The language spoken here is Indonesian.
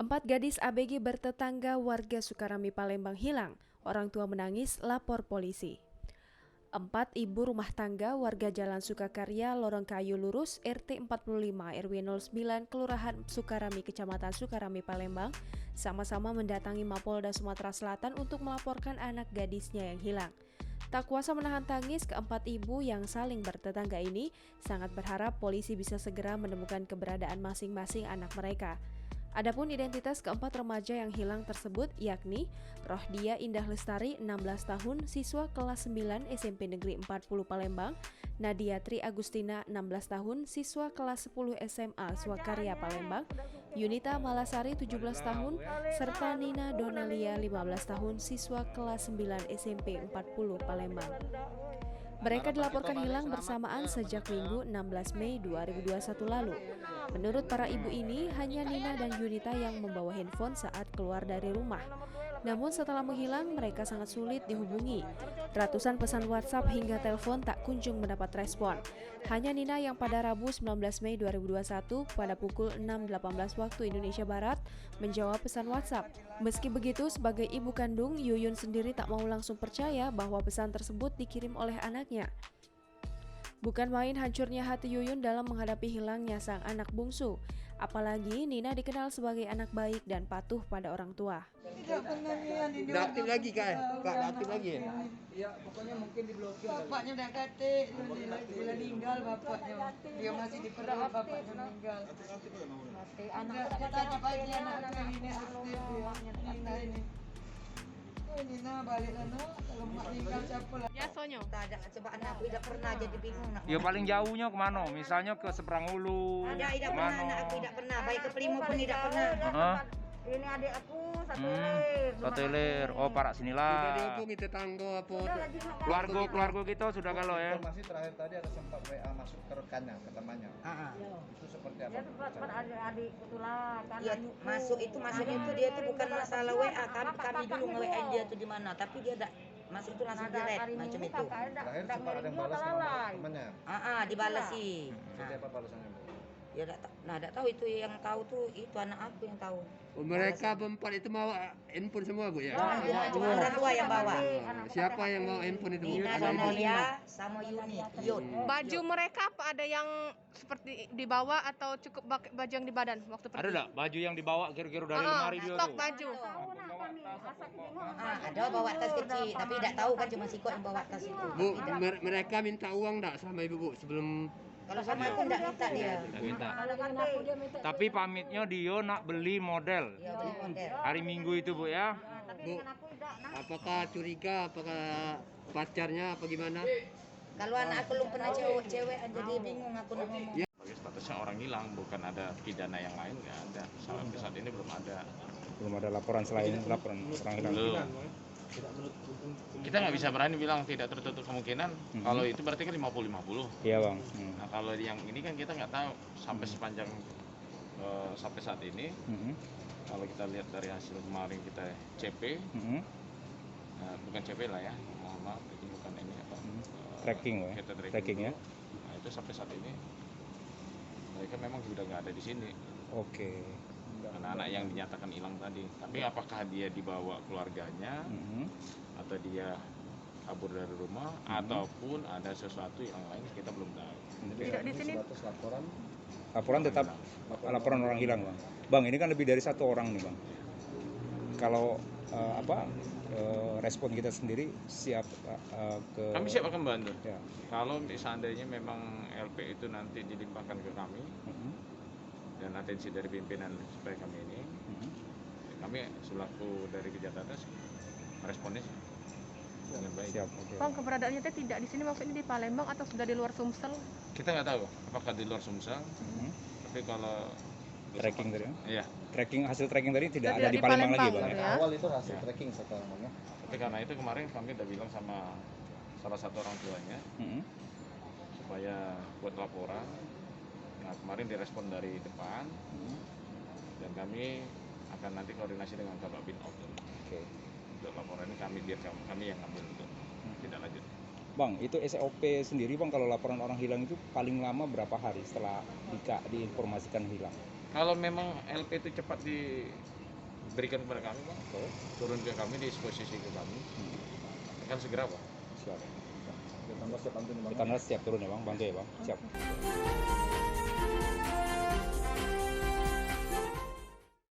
Empat gadis ABG bertetangga warga Sukarami, Palembang hilang. Orang tua menangis, lapor polisi. Empat ibu rumah tangga warga Jalan Sukakarya, Lorong Kayu Lurus, RT 45, RW 09, Kelurahan Sukarami, Kecamatan Sukarami, Palembang, sama-sama mendatangi Mapolda Sumatera Selatan untuk melaporkan anak gadisnya yang hilang. Tak kuasa menahan tangis, keempat ibu yang saling bertetangga ini sangat berharap polisi bisa segera menemukan keberadaan masing-masing anak mereka. Adapun identitas keempat remaja yang hilang tersebut yakni Rohdia Indah Lestari, 16 tahun, siswa kelas 9 SMP Negeri 40 Palembang, Nadia Tri Agustina, 16 tahun, siswa kelas 10 SMA Swakarya Palembang, Yunita Malasari, 17 tahun, serta Nina Donalia, 15 tahun, siswa kelas 9 SMP 40 Palembang. Mereka dilaporkan hilang bersamaan sejak Minggu 16 Mei 2021 lalu. Menurut para ibu ini, hanya Nina dan Yunita yang membawa handphone saat keluar dari rumah. Namun setelah menghilang, mereka sangat sulit dihubungi. Ratusan pesan WhatsApp hingga telepon tak kunjung mendapat respon. Hanya Nina yang pada Rabu 19 Mei 2021 pada pukul 6.18 waktu Indonesia Barat menjawab pesan WhatsApp. Meski begitu, sebagai ibu kandung, Yuyun sendiri tak mau langsung percaya bahwa pesan tersebut dikirim oleh anaknya. Bukan main hancurnya hati Yuyun dalam menghadapi hilangnya sang anak bungsu. Apalagi Nina dikenal sebagai anak baik dan patuh pada orang tua. Tidak pernah Udah aktif lagi Kak? Kak, udah aktif lagi ya? Iya, pokoknya mungkin diblokir. Bapaknya udah kate, udah meninggal bapaknya. Dia masih di perut, bapaknya meninggal. Dia tadi pagi anaknya ini aktif dia. Nina ini. Nina balik lah no, kalau mak meninggal siapa lah? Ya sonyo. Tak ada coba anak aku tidak pernah jadi bingung nak. Ya paling jauhnya kemana? Misalnya ke seberang Ulu. Tidak pernah anak aku tidak pernah. Baik ke Pelimo pun tidak pernah. Hah? Ini adik aku satu lir. Satu lir. Oh, parak sinilah. Sudah dihubungi tetangga apa? Keluarga kita sudah kalau ya. Informasi terakhir tadi ada sempat WA masuk ke rekannya, ke temannya. Itu seperti apa? Dia sempat adik-adik kebetulan kan. Iya, masuknya itu dia tuh bukan masalah WA. Kami dulu nge-WA dia tuh di mana, tapi dia tak masuk itu langsung direct macam itu. Terakhir sempat ada yang balas nama temannya. Dibalas sih. Seperti apa balasannya? Ya tak tahu itu yang tahu tuh itu anak aku yang tahu. Mereka berempat itu bawa handphone semua Bu ya? Cuma orang tua yang bawa. Siapa yang bawa handphone itu Bu? Nina Donalia sama Yun. Baju mereka apa ada yang seperti dibawa atau cukup baju yang di badan waktu pergi? Ada enggak baju yang dibawa kira-kira dari lemari dia stok tuh? baju. Ada bawa tas kecil, tapi tidak tahu kan cuma Siko yang bawa tas itu. Bu, mereka minta uang enggak sama Ibu Bu sebelum? Kalau sama aku enggak minta dia. Enggak minta. Tapi pamitnya dia nak beli model. Iya, beli model. Hari Minggu itu Bu ya. Bu, apakah curiga, apakah pacarnya apa gimana? Kalau anak aku belum pernah cewek jadi bingung aku nak ngomong. Sebagai statusnya orang hilang, bukan ada pidana yang lain, nggak ada. Sampai saat ini belum ada. Belum ada laporan selain laporan orang hilang. Belum. Kita nggak bisa berani bilang tidak tertutup kemungkinan. Kalau itu berarti kan 50-50. Iya Bang. Nah kalau yang ini kan kita nggak tahu sampai sepanjang sampai saat ini. Kalau kita lihat dari hasil kemarin kita CP, bukan CP lah ya, maaf itu bukan ini apa? Tracking ya. Kita Tracking ya. Nah itu sampai saat ini mereka memang sudah nggak ada di sini. Oke. Anak-anak yang dinyatakan hilang tadi. Tapi apakah dia dibawa keluarganya atau dia kabur dari rumah ataupun ada sesuatu yang lain kita belum tahu. Tidak di sini. Laporan tetap laporan orang hilang Bang. Bang, ini kan lebih dari satu orang nih Bang. Kalau respon kita sendiri siap ke. Kami siap akan membantu. Ya. Kalau seandainya memang LP itu nanti dilimpahkan ke kami dan atensi dari pimpinan supaya kami ini, kami selaku dari Kejahatan responnya dengan baik. Siap. Okay. Bang, keberadaannya tidak di sini maksudnya di Palembang atau sudah di luar Sumsel? Kita nggak tahu apakah di luar Sumsel, tapi kalau Tracking tadi. Iya. Hasil tracking tadi tidak ada di Palembang lagi Bang. Ya. Awal itu hasil tracking sekarang ya. Tapi karena itu kemarin kami udah bilang sama salah satu orang tuanya supaya buat laporan. Nah kemarin direspon dari depan dan kami akan nanti koordinasi dengan Kabak Bin Oke. Untuk laporan ini biar kami yang ngambil untuk tidak lanjut. Bang, itu SOP sendiri bang, kalau laporan orang hilang itu paling lama berapa hari setelah diinformasikan hilang? Kalau memang LP itu cepat diberikan kepada kami bang, turun ke kami, disposisi ke kami, akan segera bang. Siap. Kita siap turun ya bang, bantu ya bang. Siap.